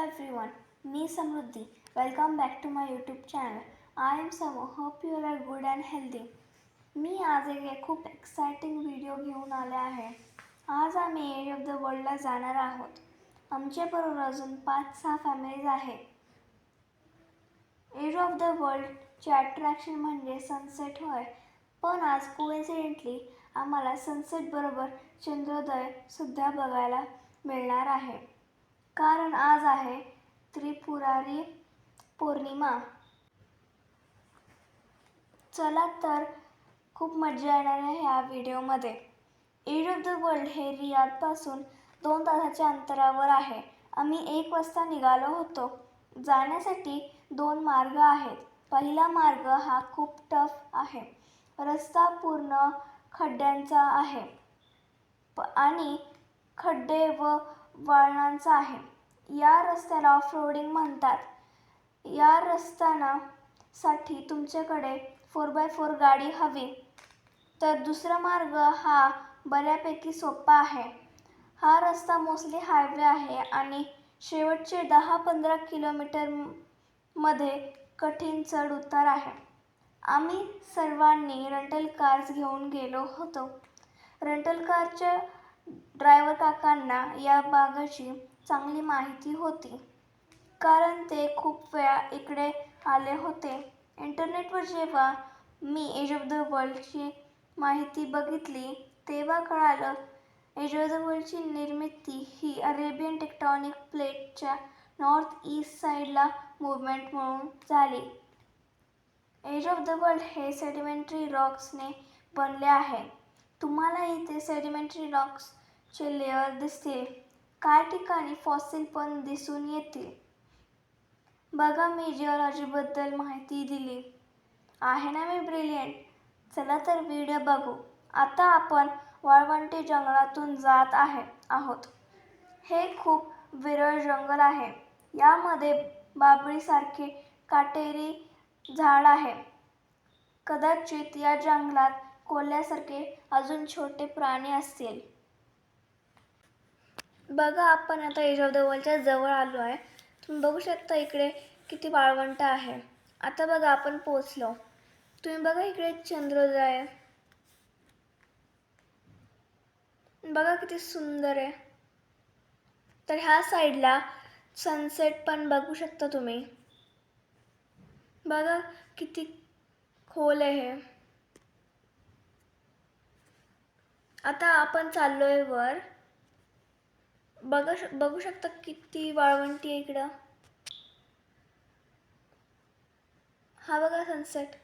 everyone, me Samruddhi. Welcome back to my YouTube channel. I am Samu. Hope you are good and healthy. मी आज एक खूप exciting video घेऊन आले आहे. आज आम्ही एज ऑफ द वर्ल्डला जाणार आहोत. आमच्याबरोबर अजून 5-6 फॅमिलीज आहेत. एज ऑफ द वर्ल्डचे अट्रॅक्शन म्हणजे सनसेट होय, पण आज कोइन्सिडेंटली आम्हाला सनसेट बरोबर चंद्रोदय सुद्धा बघायला मिळणार आहे. कारण आज आहे त्रिपुरारी पौर्णिमा. चला तर खूप मजा येणार आहे ह्या व्हिडिओमध्ये. एज ऑफ द वर्ल्ड हे रियादपासून 2 तासाच्या अंतरावर आहे. आम्ही 1 वाजता निघालो होतो. जाण्यासाठी 2 मार्ग आहेत. पहिला मार्ग हा खूप टफ आहे. रस्ता पूर्ण खड्ड्यांचा आहे आणि खड्डे व वळणांचा आहे. या रस्त्याला ऑफ रोडिंग म्हणतात. या रस्त्यासाठी तुमच्याकडे 4x4 गाडी हवी. तर दुसरा मार्ग हा बऱ्यापैकी सोपा आहे. हा रस्ता मोस्टली हायवे आहे आणि शेवटचे 10-15 किलोमीटरमध्ये कठीण चढ उतार आहे. आम्ही सर्वांनी रेंटल कार्स घेऊन गेलो होतो. रेंटल कारच्या ड्रायव्हर काकांना या भागाची चांगली माहिती होती, कारण ते खूप वेळा इकडे आले होते. इंटरनेटवर जेव्हा मी एज ऑफ द वर्ल्डची माहिती बघितली तेव्हा कळालं, एज ऑफ द वर्ल्डची निर्मिती ही अरेबियन टेक्टॉनिक प्लेटच्या नॉर्थ ईस्ट साईडला मूव्हमेंट म्हणून झाली. एज ऑफ द वर्ल्ड हे सेडिमेंटरी रॉक्सने बनले आहे. तुम्हाला इथे सेडिमेंटरी रॉक्सचे लेयर दिसतील. काही ठिकाणी फॉसिल पण दिसून येतील. बघा, मी जिओलॉजीबद्दल माहिती दिली आहे ना मी ब्रिलियंट. चला तर व्हिडिओ बघू. आता आपण वाळवंटी जंगलातून जात आहोत. हे खूप विरळ जंगल आहे. यामध्ये बाभळीसारखे काटेरी झाड आहे. कदाचित या जंगलात कोल्ह्यासारखे अजून छोटे प्राणी असतील. बघा, आपण आता एज ऑफ द वर्ल्डच्या जवळ आलो आहे. तुम्ही बघू शकता इकडे किती वाळवंट आहे. आता बघा, आपण पोचलो. तुम्ही बघा इकडे चंद्रोदय बघा किती सुंदर आहे. तर ह्या साईडला सनसेट पण बघू शकता तुम्ही. बघा किती खोल आहे. आता आपण चाललोय वर. बघू शकता किती वाळवंटी आहे इकडं. हा बघा सनसेट.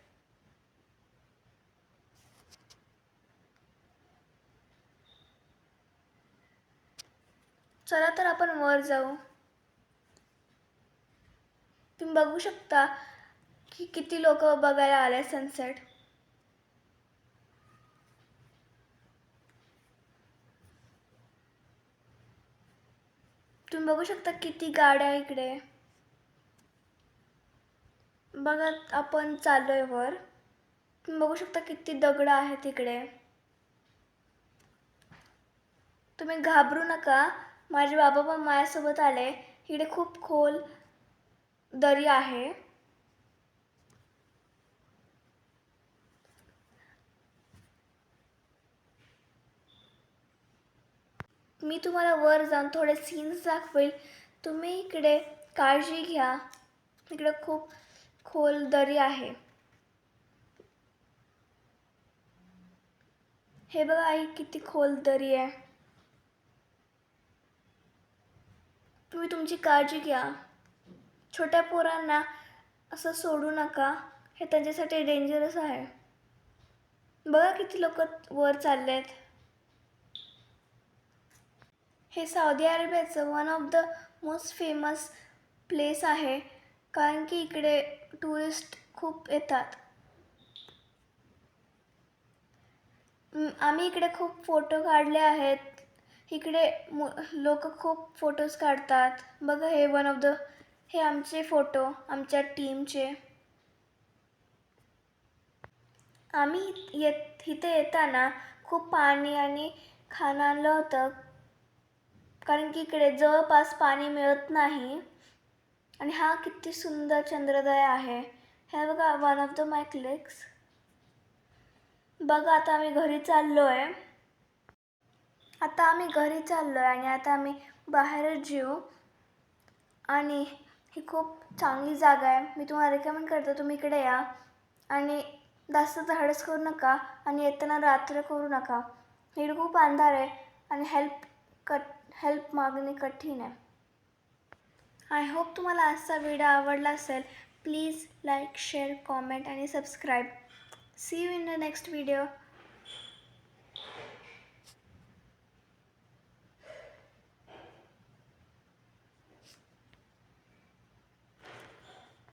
चला तर आपण वर जाऊ. तुम्ही बघू शकता की किती लोक बघायला आले सनसेट. तुम्ही बघू शकता किती गाड्या इकडे. बघा, आपण चाललोय वर. तुम्ही बघू शकता किती दगड आहेत इकडे. तुम्ही घाबरू नका. माझे बाबा पण माझ्यासोबत आले. इकडे खूप खोल दरी आहे. मी तुम्हाला वर जाऊन थोडे सीन्स दाखवेल. तुम्ही इकडे काळजी घ्या. इकडे खूप खोल दरी आहे. हे बघा आई, किती खोल दरी आहे. तुम्ही तुमची काळजी घ्या. छोट्या पोरांना असं सोडू नका. हे त्यांच्यासाठी डेंजरस आहे. बघा किती लोक वर चाललेत. हे सौदी अरेबियाचं one of the most famous place आहे, कारण की इकडे टुरिस्ट खूप येतात. आम्ही इकडे खूप फोटो काढले आहेत. इकडे लोक खूप फोटोज काढतात. बघा, हे आमचे फोटो आमच्या टीमचे. आम्ही इथे येताना खूप पाणी आणि खाणं आणलं होतं, कारण की इकडे जवळपास पाणी मिळत नाही. आणि हा किती सुंदर चंद्रोदय आहे. हे बघा, one of the my clicks. बघा, आता आम्ही घरी चाललो आहे. आणि आता आम्ही बाहेरच जेऊ. आणि ही खूप चांगली जागा आहे. मी तुम्हाला रेकमेंड करते तुम्ही इकडे या. आणि जास्त धाडस करू नका आणि येताना रात्र करू नका. इकडे खूप अंधार आहे आणि हेल्प मागणे कठीण आहे. आय होप तुम्हाला आजचा व्हिडिओ आवडला असेल. प्लीज लाईक, शेअर, कॉमेंट आणि subscribe. See you in the next video.